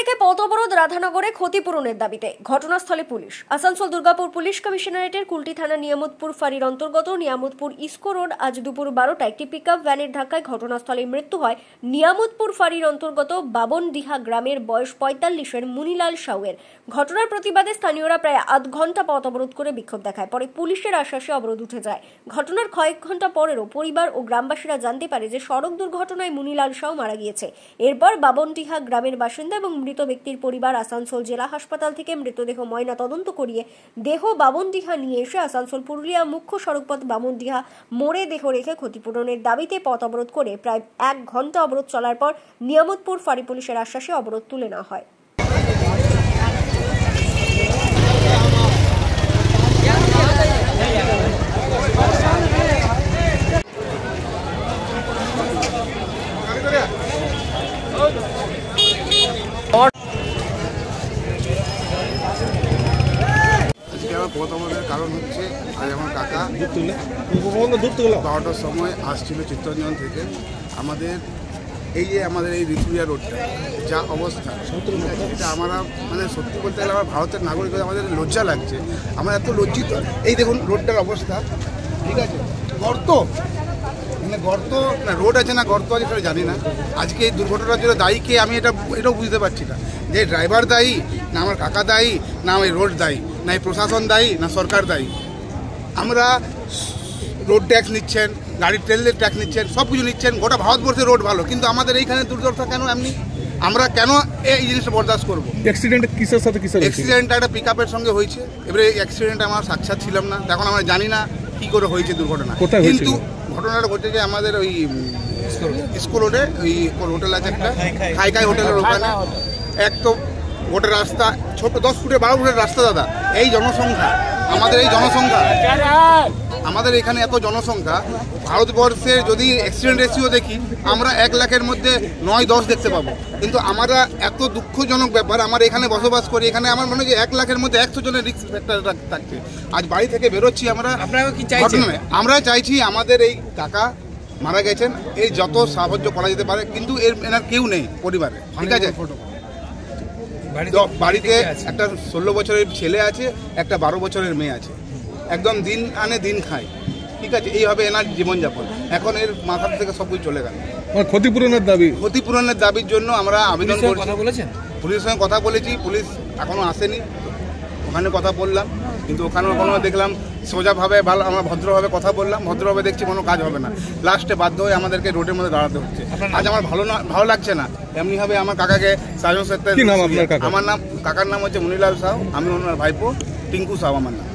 রেখে পথ অবরোধ রাধানগরে ক্ষতিপূরণের দাবিতে ঘটনাস্থলে পুলিশ। আসানসোল দুর্গাপুর পুলিশ কমিশনারেটের কুলটি থানা নিয়ামতপুর ফাঁড়ির অন্তর্গত নিয়ামতপুর ইস্কো রোড আজ দুপুর 12টায় একটি পিকআপ ভ্যানের ধাক্কায় ঘটনাস্থলে মৃত্যু হয় নিয়ামতপুর ফাঁড়ির অন্তর্গত বাবনডিহা গ্রামের বয়স 45-এর মুনিলাল সাউয়ের। ঘটনার প্রতিবাদে স্থানীয়রা প্রায় আধ ঘন্টা পথ অবরোধ করে বিক্ষোভ দেখায়। পরে পুলিশের আশ্বাসে অবরোধ উঠে যায়। ঘটনার কয়েক ঘন্টা পরেও পরিবার ও গ্রামবাসীরা জানতে পারে যে সড়ক দুর্ঘটনায় মুনিলাল সাউ মারা গিয়েছে। এরপর বাবনডিহা গ্রামের বাসিন্দা এবং মৃত ব্যক্তির পরিবার আসানসোল জেলা হাসপাতাল থেকে মৃতদেহ ময়না তদন্ত করিয়ে দেহ বাবনডিহা নিয়ে এসে আসানসোল পুরুলিয়া মুখ্য সড়কপথ বাবনডিহা মোড়ে দেহ রেখে ক্ষতিপূরণের দাবিতে পথ অবরোধ করে প্রায় 1 ঘন্টা অবরোধ চলার পর নিয়ামতপুর ফাঁড়ি পুলিশের আশ্বাসে অবরোধ তুলে নেওয়া হয়। পথ অবরোধের কারণ হচ্ছে আজ আমার কাকা 12টার সময় আসছিল চিত্তরঞ্জন থেকে। আমাদের এই ঋতুরিয়া রোডটা যা অবস্থা, এটা আমরা সত্যি বলতে গেলে আমার ভারতের নাগরিক হয়ে আমাদের লজ্জা লাগছে। আমরা এত লজ্জিত। এই দেখুন রোডটার অবস্থা, ঠিক আছে, গর্ত না রোড আছে না গর্ত আছে সেটা জানি না। আজকে এই দুর্ঘটনার জন্য দায়ী কে আমি এটাও বুঝতে পারছি না, যে ড্রাইভার দায়ী না আমার কাকা দায়ী না এই রোড দায়ী না এই প্রশাসন দায়ী না সরকার দায়ী। আমরা রোড ট্যাক্স নিচ্ছেন, গাড়ির তেলের ট্যাক্স নিচ্ছেন, সব কিছু নিচ্ছেন, গোটা ভারতবর্ষে রোড ভালো, কিন্তু আমাদের এইখানে দুর্দশা কেন? এমনি আমরা কেন এই জিনিসটা বরদাস্ত করবো? অ্যাক্সিডেন্ট কিসের সাথে অ্যাক্সিডেন্টটা একটা পিকআপের সঙ্গে হয়েছে। এবারে এই অ্যাক্সিডেন্টে আমার সাক্ষাৎ ছিলাম না, এখন আমরা জানি না কি করে হয়েছে দুর্ঘটনা। কিন্তু ঘটনাটা ঘটে যে আমাদের ওই ইস্কো রোডে ওই হোটেল আছে একটা, খাই হোটেলের ওখানে। এক তো গোটা রাস্তা ছোট 10 ফুটের 12 ফুটের রাস্তা দাদা। এই জনসংখ্যা, আমাদের এখানে এত জনসংখ্যা, ভারতবর্ষে যদি অ্যাক্সিডেন্ট রেশিও দেখি আমরা 1 লাখের মধ্যে 9-10 দেখতে পাবো। কিন্তু আমরা এত দুঃখজনক ব্যাপার, আমরা এখানে বসবাস করি, এখানে আমার মনে হয় 1 লাখের মধ্যে 100 জনের রিস্ক ফ্যাক্টর থাকছে। আজ বাড়ি থেকে বেরোচ্ছি আমরা চাইছি আমাদের এই কাকা মারা গেছেন, এই যত সাহায্য করা যেতে পারে, কিন্তু এনার কেউ নেই পরিবারে, ঠিক আছে। বাড়িতে একটা 16 বছরের ছেলে আছে, একটা 12 বছরের মেয়ে আছে, একদম দিন আনে দিন খায়, ঠিক আছে। এইভাবে এনার জীবনযাপন, এখন এর মাথার থেকে সব কিছু চলে গেল। ক্ষতিপূরণের দাবির জন্য আমরা আবেদন করছি। পুলিশের সঙ্গে কথা বলেছি, পুলিশ এখনো আসেনি। ওখানে কথা বললাম, কিন্তু ওখানেও কোনো দেখলাম সোজাভাবে ভালো, আমরা ভদ্রভাবে কথা বললাম, ভদ্রভাবে দেখছি কোনো কাজ হবে না। লাস্টে বাধ্য হয়ে আমাদেরকে রোডের মধ্যে দাঁড়াতে হচ্ছে। আজ আমার ভালো লাগছে না। এমনিভাবে আমার কাকাকে সাজন সেক্টর, আমার নাম কাকার নাম হচ্ছে মুনিলাল সাউ, আমি ওনার ভাইপো টিঙ্কু সাউ আমার নাম।